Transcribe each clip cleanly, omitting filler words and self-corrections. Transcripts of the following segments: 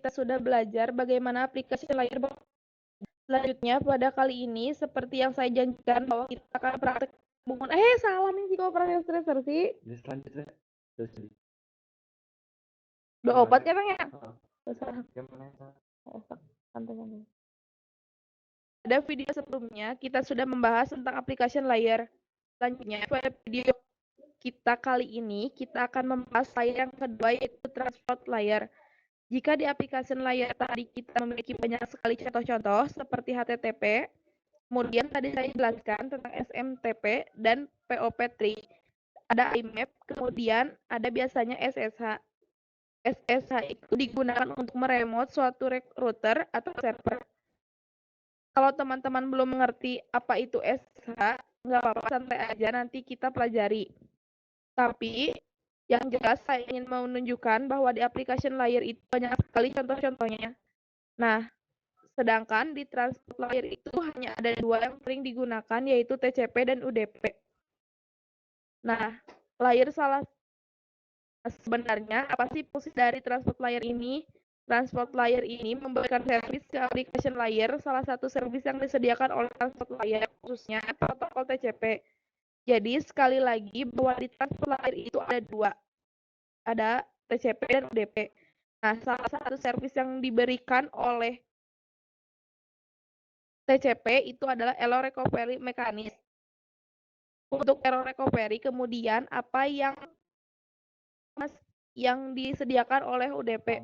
kita sudah belajar bagaimana aplikasi layar. Selanjutnya pada kali ini seperti yang saya janjikan bahwa kita akan praktek menggunakan salah nih si operasi stressor sih. Jadi selanjutnya terus Udah obat ya Bang ya? Santai-santai. Pada video sebelumnya kita sudah membahas tentang application layer. Selanjutnya pada video kita kali ini kita akan membahas layer yang kedua yaitu transport layer. Jika di application layer tadi kita memiliki banyak sekali contoh-contoh seperti HTTP, kemudian tadi saya jelaskan tentang SMTP dan POP3. Ada IMAP, kemudian ada biasanya SSH. SSH itu digunakan untuk meremote suatu router atau server. Kalau teman-teman belum mengerti apa itu SSH, nggak apa-apa, santai aja, nanti kita pelajari. Tapi yang jelas saya ingin menunjukkan bahwa di application layer itu banyak sekali contoh-contohnya. Nah, sedangkan di transport layer itu hanya ada dua yang sering digunakan, yaitu TCP dan UDP. Nah, layer sebenarnya apa sih fungsi dari transport layer ini? Transport layer ini memberikan servis ke application layer, salah satu servis yang disediakan oleh transport layer khususnya protokol TCP. Jadi sekali lagi bahwa di transport layer itu ada dua, ada TCP dan UDP. Nah, salah satu servis yang diberikan oleh TCP itu adalah error recovery mechanism. Untuk error recovery kemudian apa yang disediakan oleh UDP?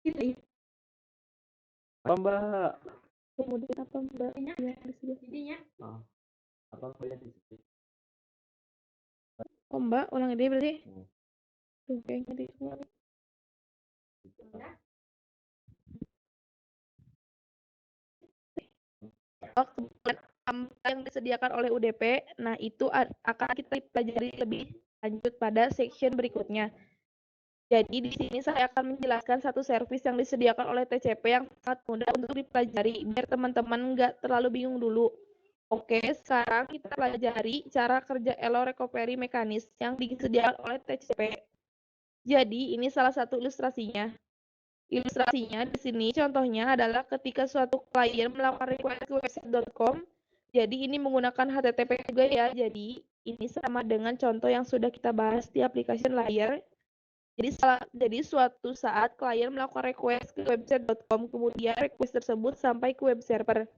Ini. Mbak. Kemudian apa Mbak? Intinya. Apa yang disebut? Oh Mbak, ulang ide berarti? Tuh, kayaknya di semua. Yang disediakan oleh UDP, nah itu akan kita pelajari lebih lanjut pada section berikutnya. Jadi di sini saya akan menjelaskan satu servis yang disediakan oleh TCP yang sangat mudah untuk dipelajari, biar teman-teman nggak terlalu bingung dulu. Oke, sekarang kita pelajari cara kerja error recovery mechanism yang disediakan oleh TCP. Jadi ini salah satu ilustrasinya. Ilustrasinya di sini contohnya adalah ketika suatu klien melakukan request ke website.com. Jadi ini menggunakan HTTP juga ya. Jadi ini sama dengan contoh yang sudah kita bahas di application layer. Jadi suatu saat klien melakukan request ke website.com, kemudian request tersebut sampai ke web server.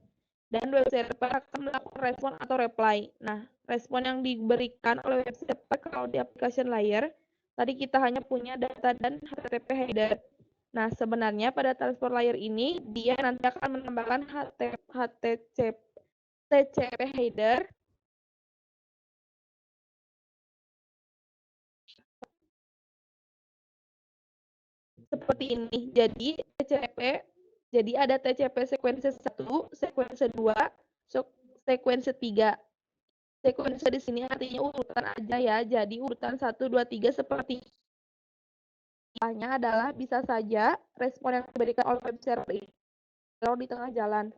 Dan web server akan melakukan respon atau reply. Nah, respon yang diberikan oleh web server kalau di application layer, tadi kita hanya punya data dan HTTP header. Nah, sebenarnya pada transport layer ini, dia nanti akan menambahkan TCP header seperti ini. Jadi ada TCP sekuensi 1, sekuensi 2, sekuensi 3. Sekuensi di sini artinya urutan aja ya. Jadi urutan 1, 2, 3 seperti adalah bisa saja respon yang diberikan oleh web server kalau di tengah jalan.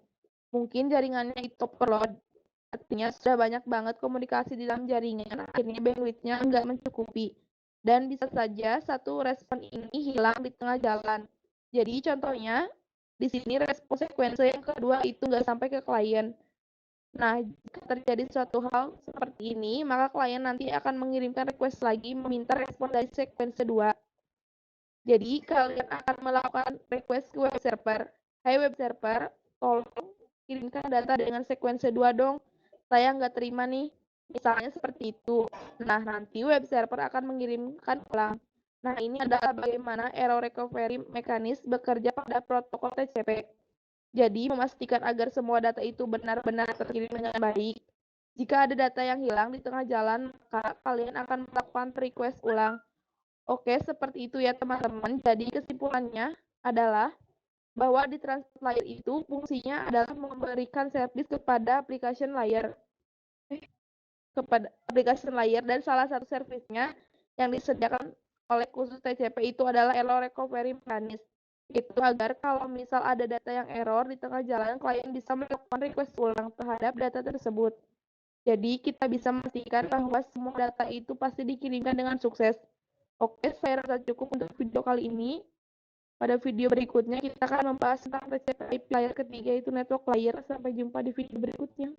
Mungkin jaringannya itu overload. Artinya sudah banyak banget komunikasi di dalam jaringan, akhirnya bandwidth-nya nggak mencukupi. Dan bisa saja satu respon ini hilang di tengah jalan. Jadi contohnya, di sini respon sekuensi yang kedua itu nggak sampai ke klien. Nah, jika terjadi suatu hal seperti ini, maka klien nanti akan mengirimkan request lagi meminta respon dari sekuensi 2. Jadi, kalian akan melakukan request ke web server. Hai web server, tolong kirimkan data dengan sekuensi 2 dong. Saya nggak terima nih. Misalnya seperti itu. Nah, nanti web server akan mengirimkan ulang. Nah, ini adalah bagaimana error recovery mechanism bekerja pada protokol TCP. Jadi, memastikan agar semua data itu benar-benar terkirim dengan baik. Jika ada data yang hilang di tengah jalan, maka kalian akan melakukan request ulang. Oke, seperti itu ya teman-teman. Jadi kesimpulannya adalah bahwa di transport layer itu fungsinya adalah memberikan servis kepada application layer. Dan salah satu servisnya yang disediakan oleh khusus TCP itu adalah error recovery mechanism. Itu agar kalau misal ada data yang error di tengah jalan, klien bisa melakukan request ulang terhadap data tersebut. Jadi kita bisa memastikan bahwa semua data itu pasti dikirimkan dengan sukses. Oke, saya rasa cukup untuk video kali ini. Pada video berikutnya kita akan membahas tentang TCP/IP layer ketiga, yaitu network layer. Sampai jumpa di video berikutnya.